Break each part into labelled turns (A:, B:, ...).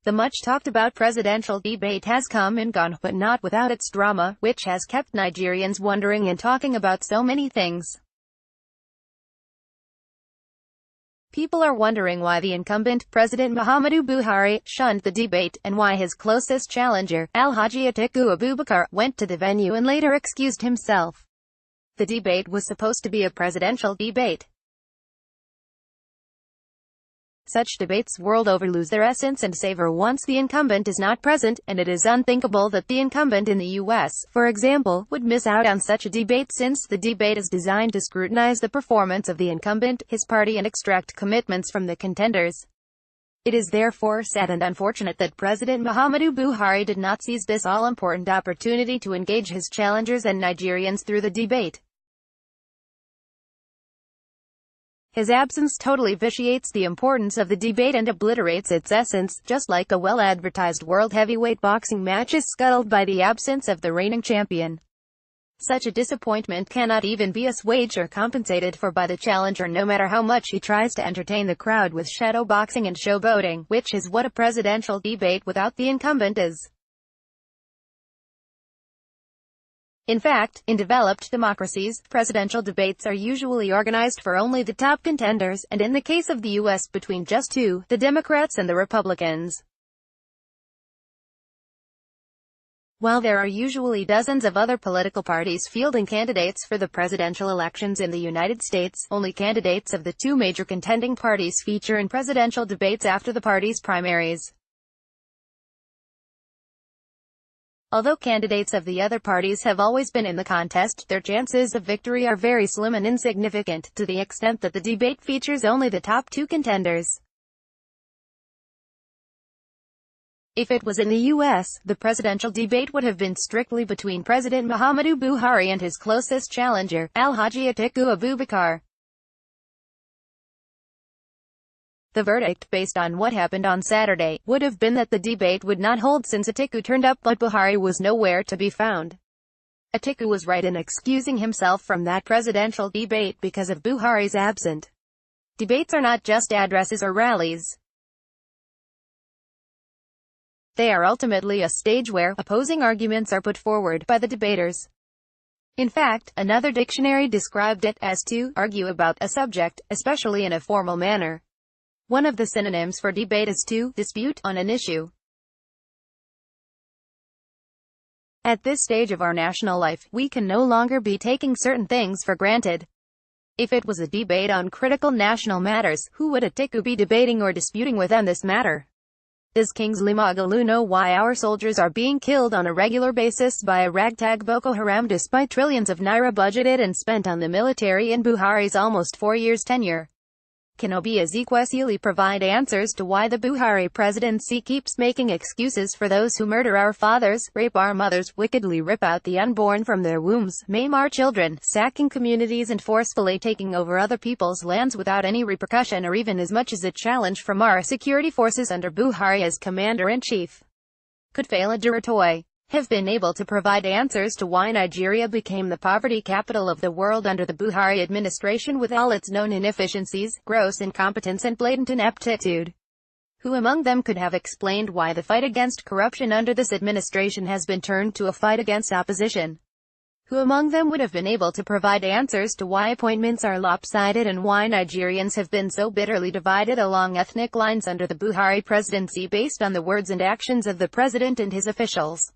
A: The much-talked-about presidential debate has come and gone, but not without its drama, which has kept Nigerians wondering and talking about so many things. People are wondering why the incumbent, President Muhammadu Buhari, shunned the debate, and why his closest challenger, Alhaji Atiku Abubakar, went to the venue and later excused himself. The debate was supposed to be a presidential debate. Such debates world over lose their essence and savor once the incumbent is not present, and it is unthinkable that the incumbent in the U.S., for example, would miss out on such a debate, since the debate is designed to scrutinize the performance of the incumbent, his party, and extract commitments from the contenders. It is therefore sad and unfortunate that President Muhammadu Buhari did not seize this all-important opportunity to engage his challengers and Nigerians through the debate. His absence totally vitiates the importance of the debate and obliterates its essence, just like a well-advertised world heavyweight boxing match is scuttled by the absence of the reigning champion. Such a disappointment cannot even be assuaged or compensated for by the challenger, no matter how much he tries to entertain the crowd with shadow boxing and showboating, which is what a presidential debate without the incumbent is. In fact, in developed democracies, presidential debates are usually organized for only the top contenders, and in the case of the U.S., between just two, the Democrats and the Republicans. While there are usually dozens of other political parties fielding candidates for the presidential elections in the United States, only candidates of the two major contending parties feature in presidential debates after the parties' primaries. Although candidates of the other parties have always been in the contest, their chances of victory are very slim and insignificant, to the extent that the debate features only the top two contenders. If it was in the U.S., the presidential debate would have been strictly between President Muhammadu Buhari and his closest challenger, Alhaji Atiku Abubakar. The verdict, based on what happened on Saturday, would have been that the debate would not hold since Atiku turned up but Buhari was nowhere to be found. Atiku was right in excusing himself from that presidential debate because of Buhari's absence. Debates are not just addresses or rallies. They are ultimately a stage where opposing arguments are put forward by the debaters. In fact, another dictionary described it as to argue about a subject, especially in a formal manner. One of the synonyms for debate is to dispute on an issue. At this stage of our national life, we can no longer be taking certain things for granted. If it was a debate on critical national matters, who would Atiku be debating or disputing with on this matter? Does Kingsley Moghalu know why our soldiers are being killed on a regular basis by a ragtag Boko Haram despite trillions of naira budgeted and spent on the military in Buhari's almost 4 years tenure? Can Obi Ezekwesili provide answers to why the Buhari presidency keeps making excuses for those who murder our fathers, rape our mothers, wickedly rip out the unborn from their wombs, maim our children, sacking communities and forcefully taking over other people's lands without any repercussion or even as much as a challenge from our security forces under Buhari as commander-in-chief? Could Fela Duratoy have been able to provide answers to why Nigeria became the poverty capital of the world under the Buhari administration with all its known inefficiencies, gross incompetence and blatant ineptitude? Who among them could have explained why the fight against corruption under this administration has been turned to a fight against opposition? Who among them would have been able to provide answers to why appointments are lopsided and why Nigerians have been so bitterly divided along ethnic lines under the Buhari presidency based on the words and actions of the president and his officials?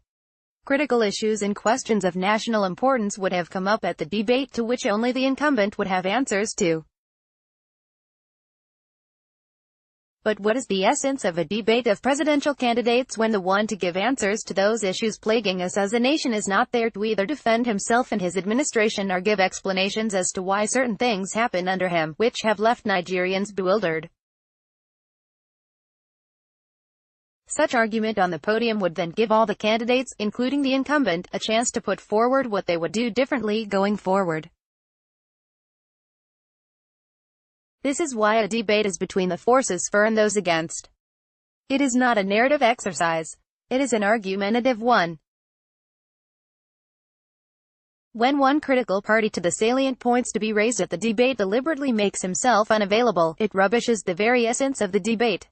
A: Critical issues and questions of national importance would have come up at the debate, to which only the incumbent would have answers to. But what is the essence of a debate of presidential candidates when the one to give answers to those issues plaguing us as a nation is not there to either defend himself and his administration or give explanations as to why certain things happen under him, which have left Nigerians bewildered? Such argument on the podium would then give all the candidates, including the incumbent, a chance to put forward what they would do differently going forward. This is why a debate is between the forces for and those against. It is not a narrative exercise. It is an argumentative one. When one critical party to the salient points to be raised at the debate deliberately makes himself unavailable, it rubbishes the very essence of the debate.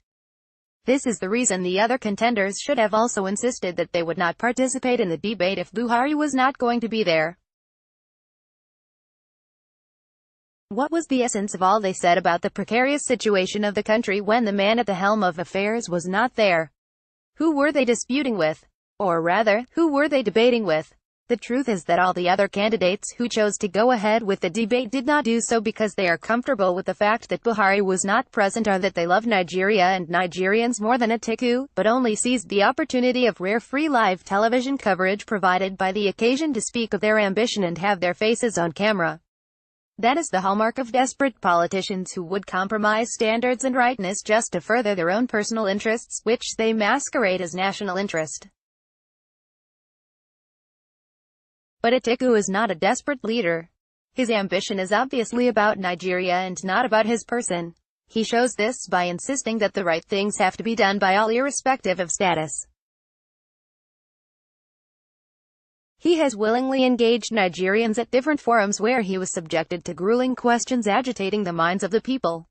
A: This is the reason the other contenders should have also insisted that they would not participate in the debate if Buhari was not going to be there. What was the essence of all they said about the precarious situation of the country when the man at the helm of affairs was not there? Who were they disputing with? Or rather, who were they debating with? The truth is that all the other candidates who chose to go ahead with the debate did not do so because they are comfortable with the fact that Buhari was not present or that they love Nigeria and Nigerians more than Atiku, but only seized the opportunity of rare free live television coverage provided by the occasion to speak of their ambition and have their faces on camera. That is the hallmark of desperate politicians who would compromise standards and rightness just to further their own personal interests, which they masquerade as national interest. But Atiku is not a desperate leader. His ambition is obviously about Nigeria and not about his person. He shows this by insisting that the right things have to be done by all irrespective of status. He has willingly engaged Nigerians at different forums where he was subjected to grueling questions agitating the minds of the people.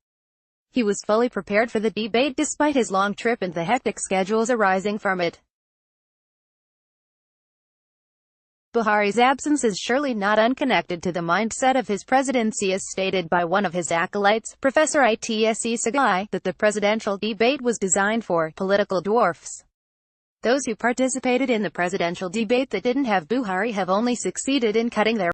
A: He was fully prepared for the debate despite his long trip and the hectic schedules arising from it. Buhari's absence is surely not unconnected to the mindset of his presidency, as stated by one of his acolytes, Professor Itse Sagai, that the presidential debate was designed for political dwarfs. Those who participated in the presidential debate that didn't have Buhari have only succeeded in cutting their